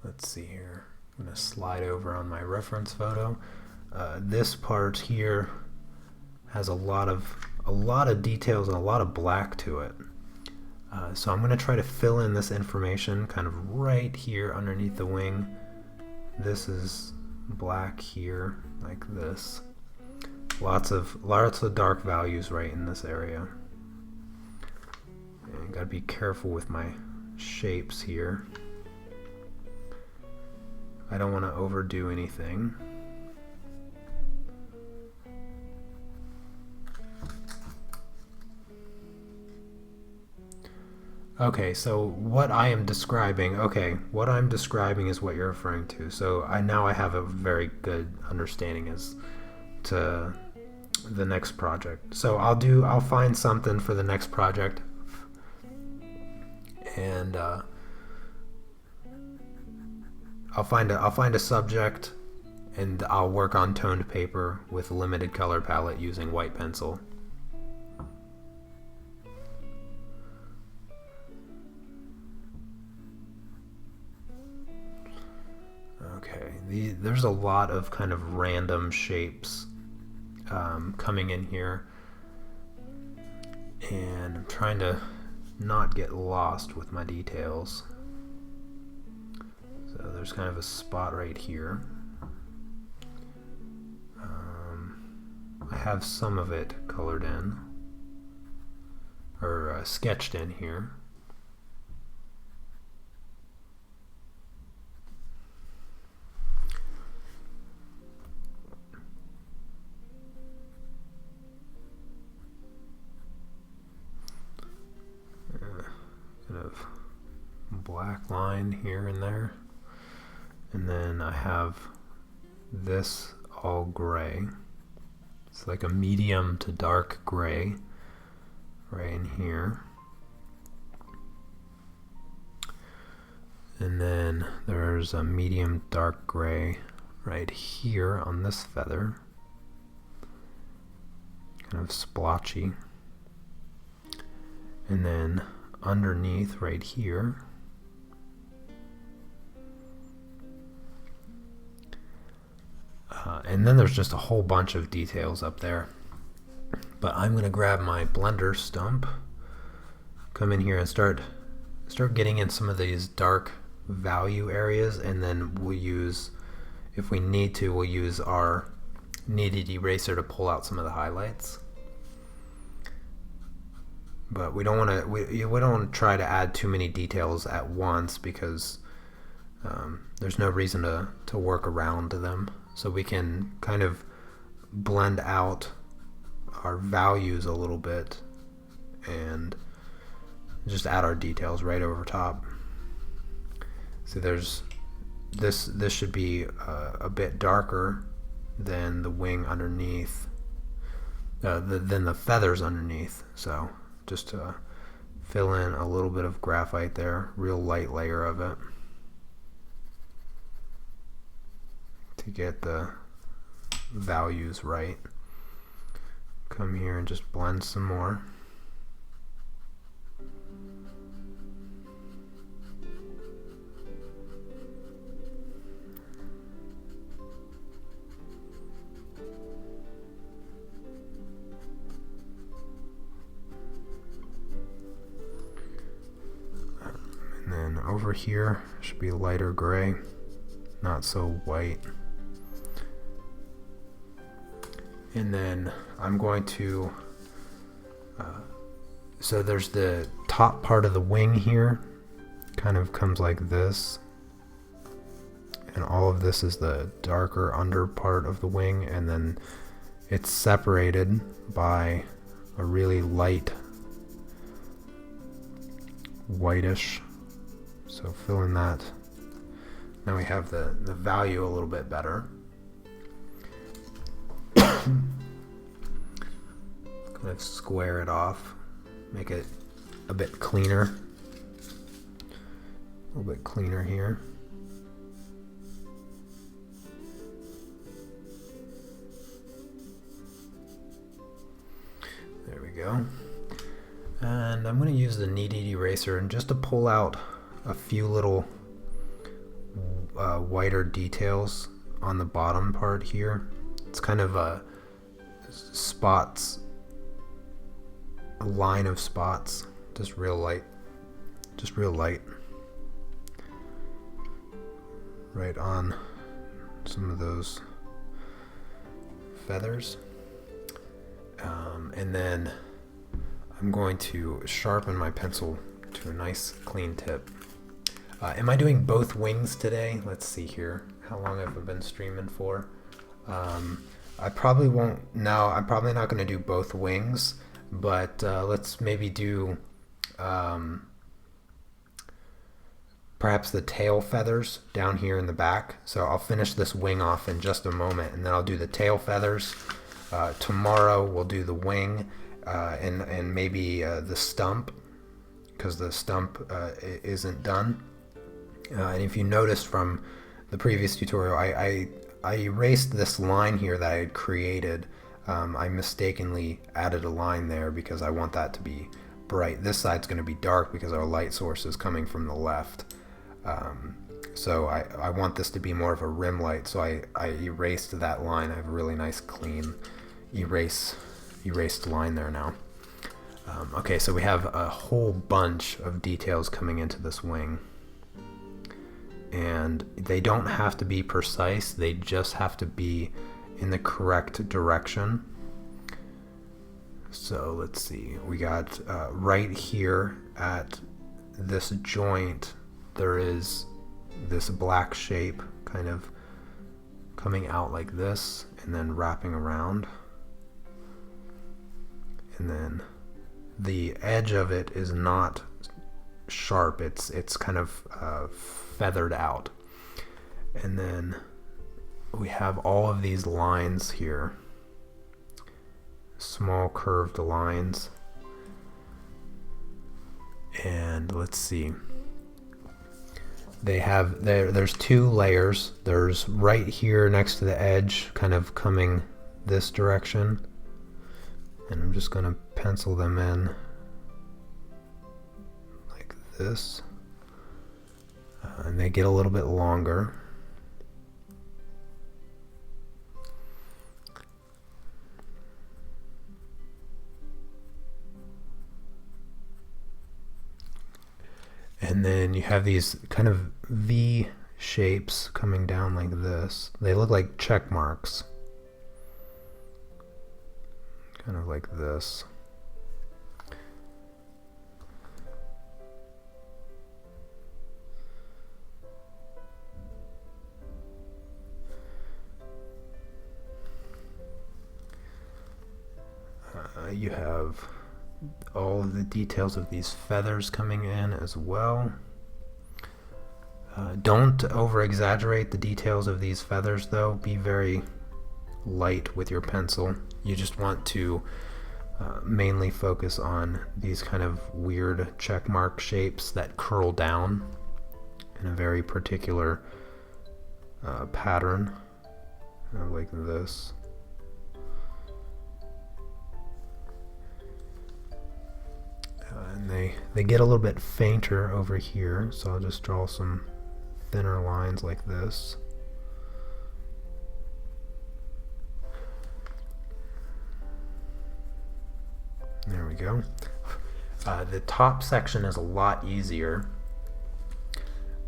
Let's see here. I'm going to slide over on my reference photo. This part here has a lot of details and a lot of black to it. So I'm going to try to fill in this information kind of right here underneath the wing. This is black here, like this. Lots of dark values right in this area. And gotta be careful with my shapes here. I don't want to overdo anything. Okay, so what I'm describing is what you're referring to. So now I have a very good understanding as to the next project. So I'll find something for the next project, and I'll find a subject, and I'll work on toned paper with a limited color palette using white pencil. Okay, there's a lot of kind of random shapes coming in here, and I'm trying to not get lost with my details. So there's kind of a spot right here. I have some of it colored in, or sketched in here. Kind of black line here and there, and then I have this all gray. It's like a medium to dark gray right in here, and then there's a medium dark gray right here on this feather, kind of splotchy, and then underneath right here and then there's just a whole bunch of details up there. But I'm going to grab my blender stump, come in here and start getting in some of these dark value areas, and then we'll use, if we need to, we'll use our kneaded eraser to pull out some of the highlights. but we don't want to we don't want to try to add too many details at once, because there's no reason to work around them. So we can kind of blend out our values a little bit and just add our details right over top. So there's this should be a bit darker than the wing underneath, than the feathers underneath. So just to fill in a little bit of graphite there, real light layer of it, to get the values right. Come here and just blend some more. And then over here should be lighter gray, not so white. And then I'm going to, so there's the top part of the wing here, kind of comes like this. And all of this is the darker under part of the wing, and then it's separated by a really light whitish. So fill in that. Now we have the value a little bit better. Kind of square it off, make it a bit cleaner. A little bit cleaner here. There we go. And I'm going to use the knead eraser and just to pull out a few little whiter details on the bottom part here. It's kind of spots, a line of spots, just real light, right on some of those feathers. And then I'm going to sharpen my pencil to a nice clean tip. Am I doing both wings today? Let's see here. How long have I been streaming for? I probably won't. No, I'm probably not going to do both wings, but let's maybe do perhaps the tail feathers down here in the back. So I'll finish this wing off in just a moment, and then I'll do the tail feathers. Tomorrow we'll do the wing and maybe the stump, because the stump isn't done. And if you noticed from the previous tutorial, I erased this line here that I had created. I mistakenly added a line there because I want that to be bright. This side's going to be dark because our light source is coming from the left. So I want this to be more of a rim light, so I erased that line. I have a really nice clean erased line there now. Okay, so we have a whole bunch of details coming into this wing. And they don't have to be precise, they just have to be in the correct direction. So let's see, we got right here at this joint, there is this black shape kind of coming out like this and then wrapping around. And then the edge of it is not sharp, it's kind of feathered out. And then we have all of these lines here, small curved lines. And let's see, they have there's two layers. There's right here next to the edge, kind of coming this direction, and I'm just going to pencil them in like this. And they get a little bit longer. And then you have these kind of V shapes coming down like this. They look like check marks. Kind of like this. You have all of the details of these feathers coming in as well. Don't over exaggerate the details of these feathers though. Be very light with your pencil. You just want to mainly focus on these kind of weird check mark shapes that curl down in a very particular pattern, like this. And they get a little bit fainter over here, so I'll just draw some thinner lines like this. There we go. The top section is a lot easier.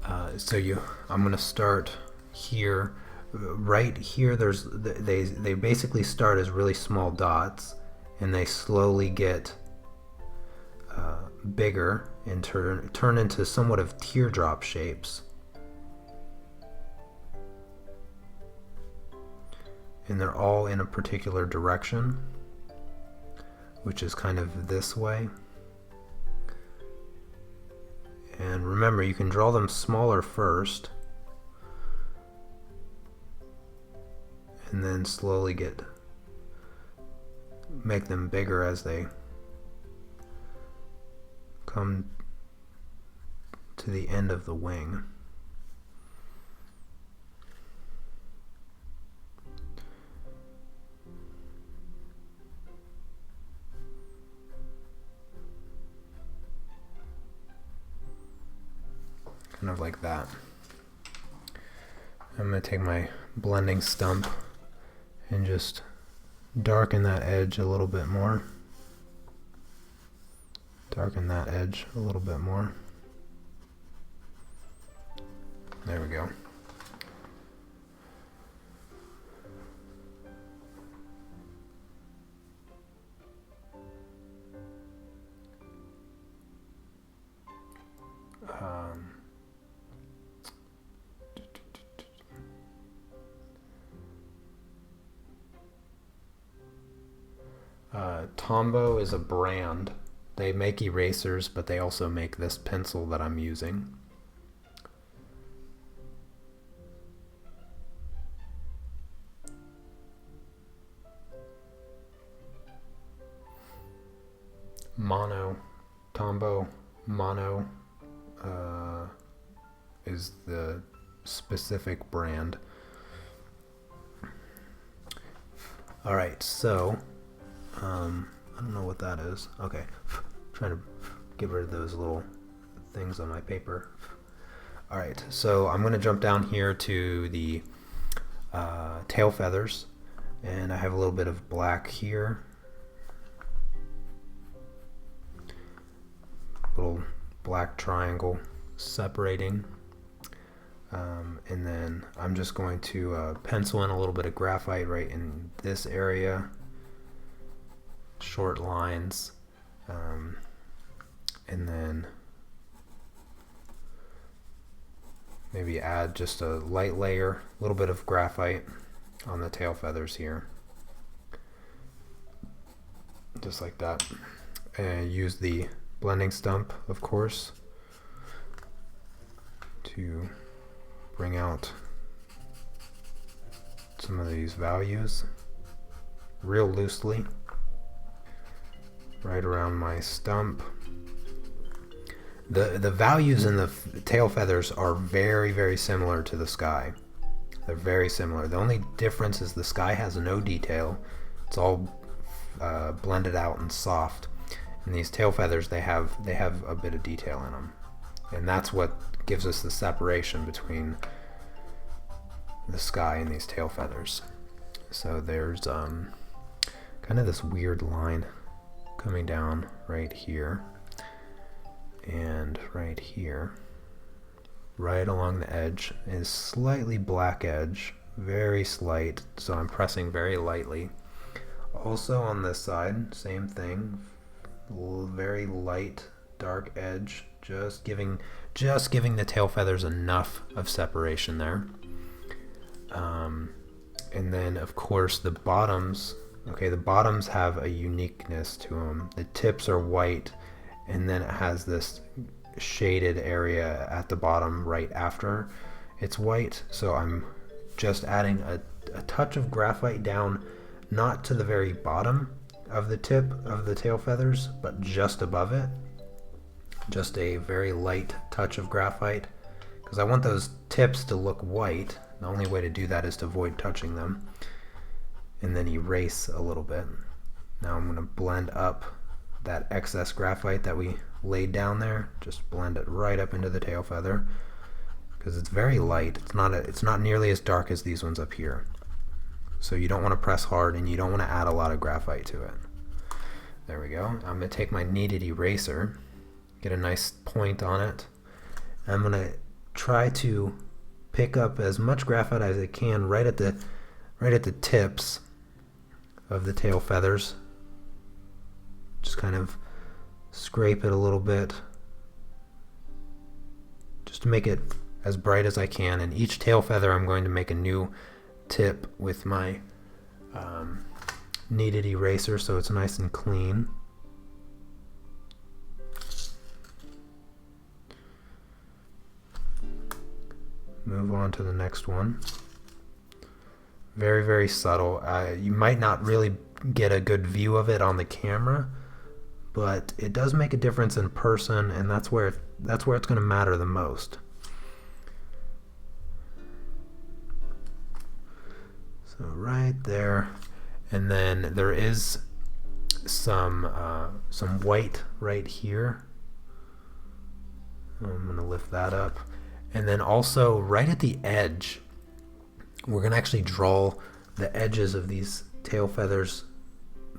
I'm going to start here. Right here, they basically start as really small dots, and they slowly get bigger and turn into somewhat of teardrop shapes. And they're all in a particular direction, which is kind of this way. And remember, you can draw them smaller first, and then slowly make them bigger as they come to the end of the wing. Kind of like that. I'm going to take my blending stump and just darken that edge a little bit more. Darken that edge a little bit more. There we go. Tombow is a brand. They make erasers, but they also make this pencil that I'm using. Tombow Mono is the specific brand. Alright, so I don't know what that is. Okay, trying to get rid of those little things on my paper. Alright, so I'm going to jump down here to the tail feathers, and I have a little bit of black here. Little black triangle separating. And then I'm just going to pencil in a little bit of graphite right in this area. Short lines. And then maybe add just a light layer, a little bit of graphite on the tail feathers here. Just like that. And use the blending stump, of course, to bring out some of these values real loosely right around my stump. The values in the tail feathers are very, very similar to the sky. They're very similar. The only difference is the sky has no detail. It's all blended out and soft. And these tail feathers, they have a bit of detail in them. And that's what gives us the separation between the sky and these tail feathers. So there's kind of this weird line coming down right here and right here. Right along the edge is slightly black edge, very slight, so I'm pressing very lightly. Also on this side, same thing, very light dark edge, just giving the tail feathers enough of separation there. And then of course the bottoms Okay, the bottoms have a uniqueness to them. The tips are white, and then it has this shaded area at the bottom right after it's white. So I'm just adding a touch of graphite down, not to the very bottom of the tip of the tail feathers, but just above it. Just a very light touch of graphite, because I want those tips to look white. The only way to do that is to avoid touching them, and then erase a little bit. Now I'm going to blend up that excess graphite that we laid down there. Just blend it right up into the tail feather, because it's very light. It's not nearly as dark as these ones up here. So you don't want to press hard, and you don't want to add a lot of graphite to it. There we go. I'm going to take my kneaded eraser, get a nice point on it. I'm going to try to pick up as much graphite as I can right at the tips of the tail feathers. Just kind of scrape it a little bit, just to make it as bright as I can. And each tail feather I'm going to make a new tip with my kneaded eraser, so it's nice and clean. Move on to the next one. Very, very subtle. You might not really get a good view of it on the camera, but it does make a difference in person, and that's where it's going to matter the most. So right there, and then there is some white right here. I'm going to lift that up. And then also right at the edge, we're going to actually draw the edges of these tail feathers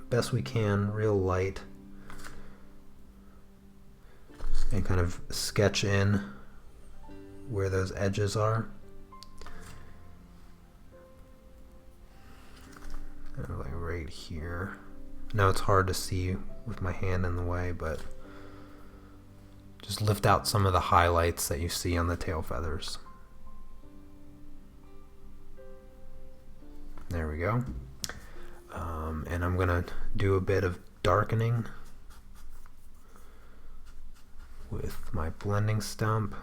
best we can, real light, and kind of sketch in where those edges are. Like right here. Now it's hard to see with my hand in the way, but just lift out some of the highlights that you see on the tail feathers. There we go. And I'm going to do a bit of darkening with my blending stump.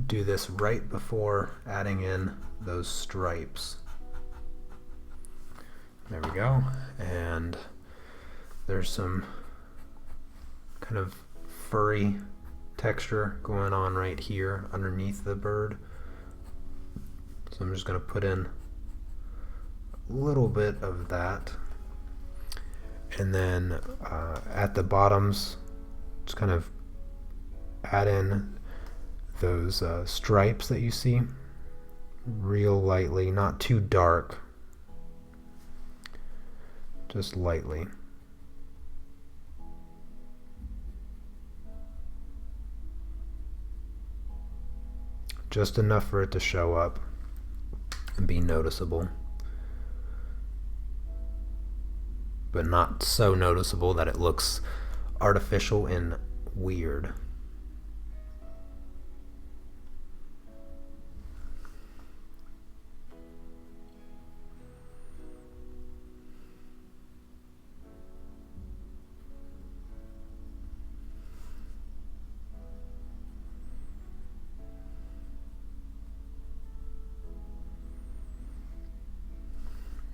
Do this right before adding in those stripes. There we go. And there's some kind of furry texture going on right here underneath the bird. So I'm just going to put in a little bit of that. And then at the bottoms, just kind of add in those stripes that you see real lightly, not too dark, just lightly. Just enough for it to show up and be noticeable, but not so noticeable that it looks artificial and weird.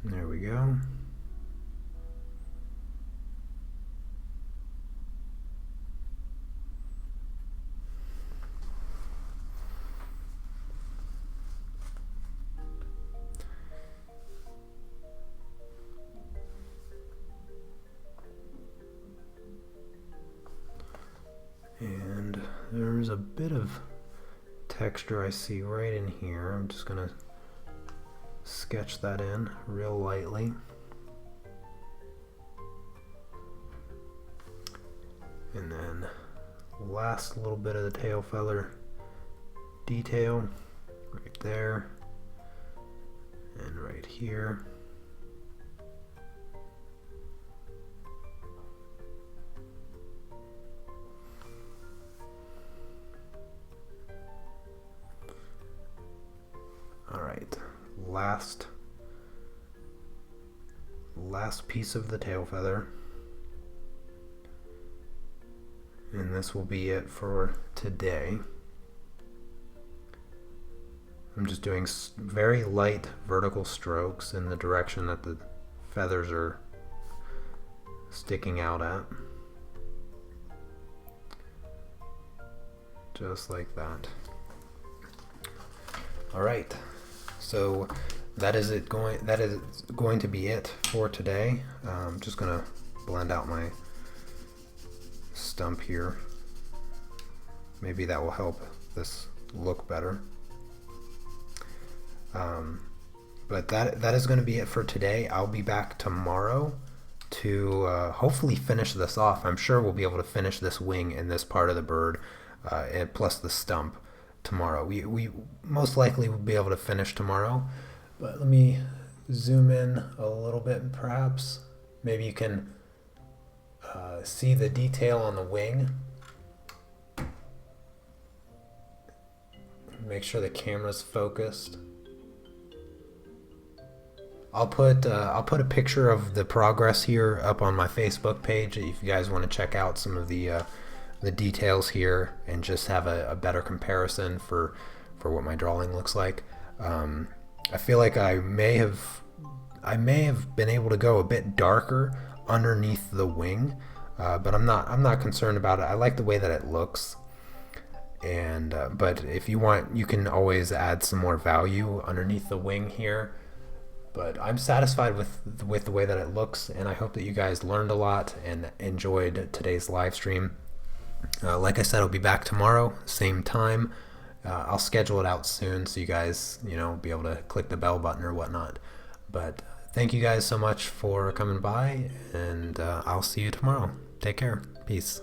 There we go. And there's a bit of texture I see right in here. I'm just going to sketch that in real lightly. And then last little bit of the tail feather detail right there, and right here. All right, last piece of the tail feather, and this will be it for today. I'm just doing very light vertical strokes in the direction that the feathers are sticking out at, just like that. All right, so that is going to be it for today. I'm just gonna blend out my stump here. Maybe that will help this look better. But that is going to be it for today. I'll be back tomorrow to hopefully finish this off. I'm sure we'll be able to finish this wing and this part of the bird, and plus the stump tomorrow. We most likely will be able to finish tomorrow. But let me zoom in a little bit, perhaps. Maybe you can see the detail on the wing. Make sure the camera's focused. I'll put a picture of the progress here up on my Facebook page if you guys want to check out some of the details here and just have a better comparison for what my drawing looks like. I feel like I may have been able to go a bit darker underneath the wing, but I'm not concerned about it. I like the way that it looks. And but if you want, you can always add some more value underneath the wing here. But I'm satisfied with the way that it looks, and I hope that you guys learned a lot and enjoyed today's live stream. Like I said, I'll be back tomorrow, same time. I'll schedule it out soon so you guys, be able to click the bell button or whatnot. But thank you guys so much for coming by, and I'll see you tomorrow. Take care. Peace.